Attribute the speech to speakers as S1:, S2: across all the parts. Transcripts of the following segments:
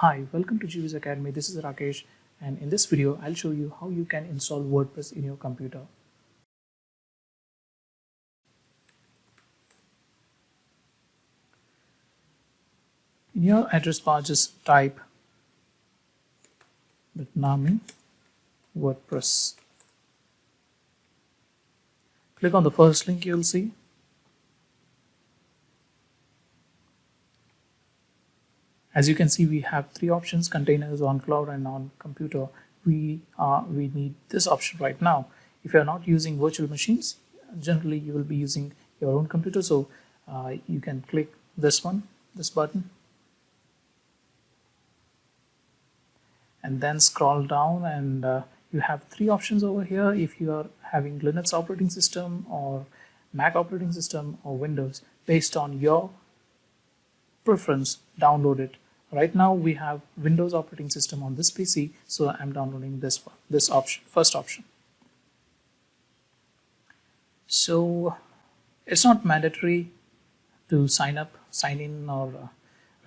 S1: Hi, welcome to GV's Academy. This is Rakesh, and in this video, I'll show you how you can install WordPress in your computer. In your address bar, just type Bitnami WordPress. Click on the first link you'll see. As you can see, we have three options: containers, on cloud, and on computer. We need this option right now. If you're not using virtual machines, generally you will be using your own computer, so you can click this button, and then scroll down, and you have three options over here. If you are having Linux operating system or Mac operating system or Windows, based on your preference, download it. Right now we have Windows operating system on this PC, so I'm downloading this option, first option. So it's not mandatory to sign in, or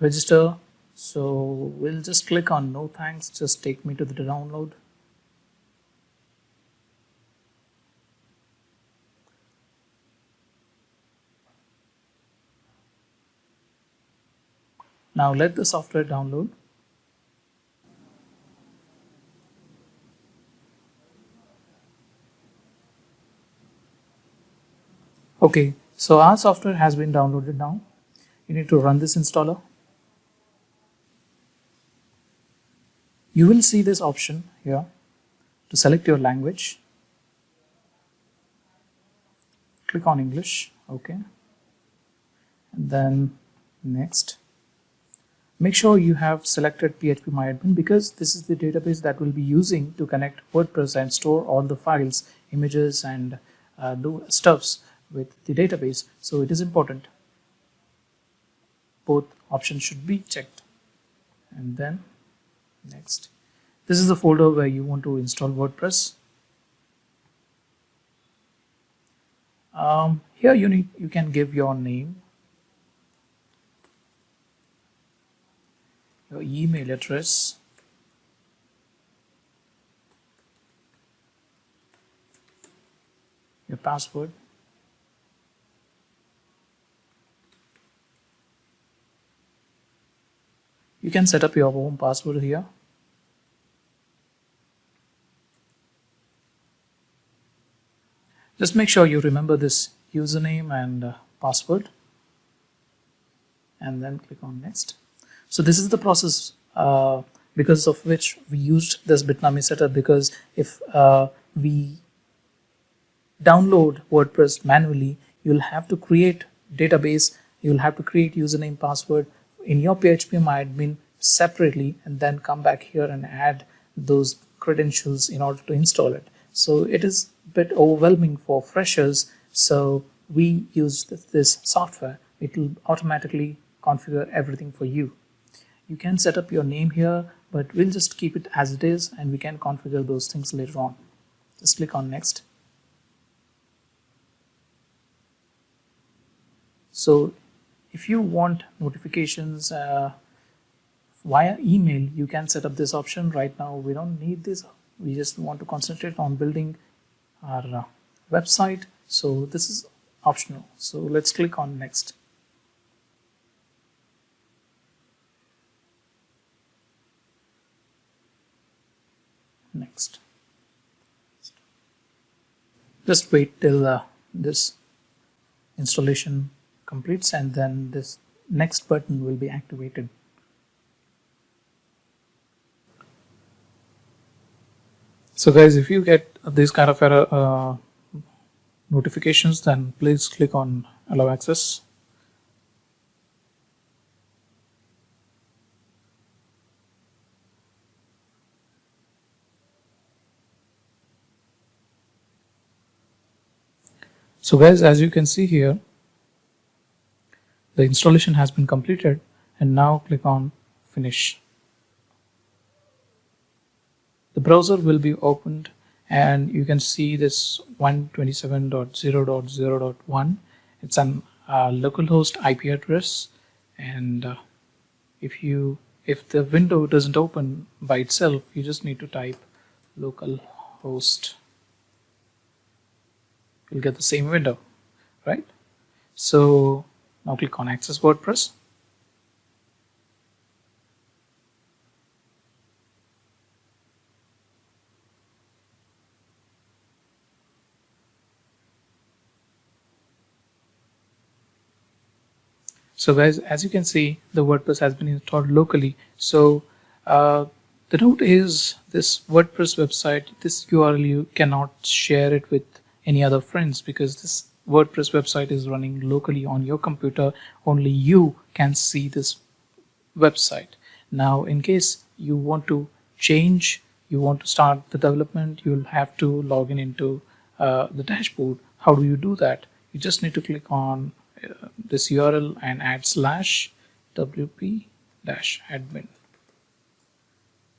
S1: register. So we'll just click on no thanks, just take me to the download. Now let the software download. Okay, so our software has been downloaded now. You need to run this installer. You will see this option here to select your language. Click on English, okay, and then next. Make sure you have selected PHPMyAdmin, because this is the database that we'll be using to connect WordPress and store all the files, images, and do stuffs with the database. So it is important. Both options should be checked. And then next. This is the folder where you want to install WordPress. Here you can give your name, your email address, your password, you can set up your own password here. Just make sure you remember this username and password, and then click on next. So this is the process because of which we used this Bitnami setup, because if we download WordPress manually, you'll have to create database, you'll have to create username, password in your PHPMyAdmin separately, and then come back here and add those credentials in order to install it. So it is a bit overwhelming for freshers, so we use this software. It will automatically configure everything for you. You can set up your name here, but we'll just keep it as it is, and we can configure those things later on. Just click on next. So if you want notifications via email, you can set up this option. Right now we don't need this. We just want to concentrate on building our website, so this is optional. So let's click on next. Next. Just wait till this installation completes, and then this next button will be activated. So guys, if you get this kind of error notifications, then please click on allow access. So guys, as you can see here, the installation has been completed, and now click on finish. The browser will be opened, and you can see this 127.0.0.1. It's an localhost IP address, and if the window doesn't open by itself, you just need to type localhost. You'll get the same window, right? So now click on Access WordPress. So guys, as you can see, the WordPress has been installed locally. So the note is, this WordPress website, this URL, you cannot share it with any other friends because this WordPress website is running locally on your computer. Only you can see this website. Now, in case you want to change, you want to start the development, you'll have to log in into the dashboard. How do you do that? You just need to click on this URL and add /wp-admin.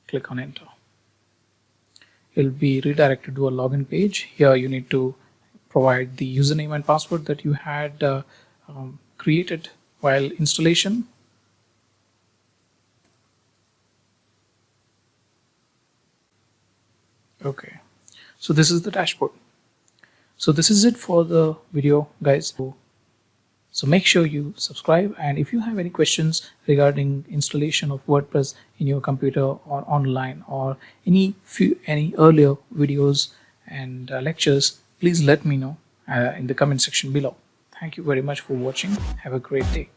S1: Click on enter. You'll be redirected to a login page. Here you need to provide the username and password that you had created while installation. Okay, so this is the dashboard. So this is it for the video, guys. So make sure you subscribe, and if you have any questions regarding installation of WordPress in your computer or online, or any earlier videos and lectures, please let me know in the comment section below. Thank you very much for watching. Have a great day.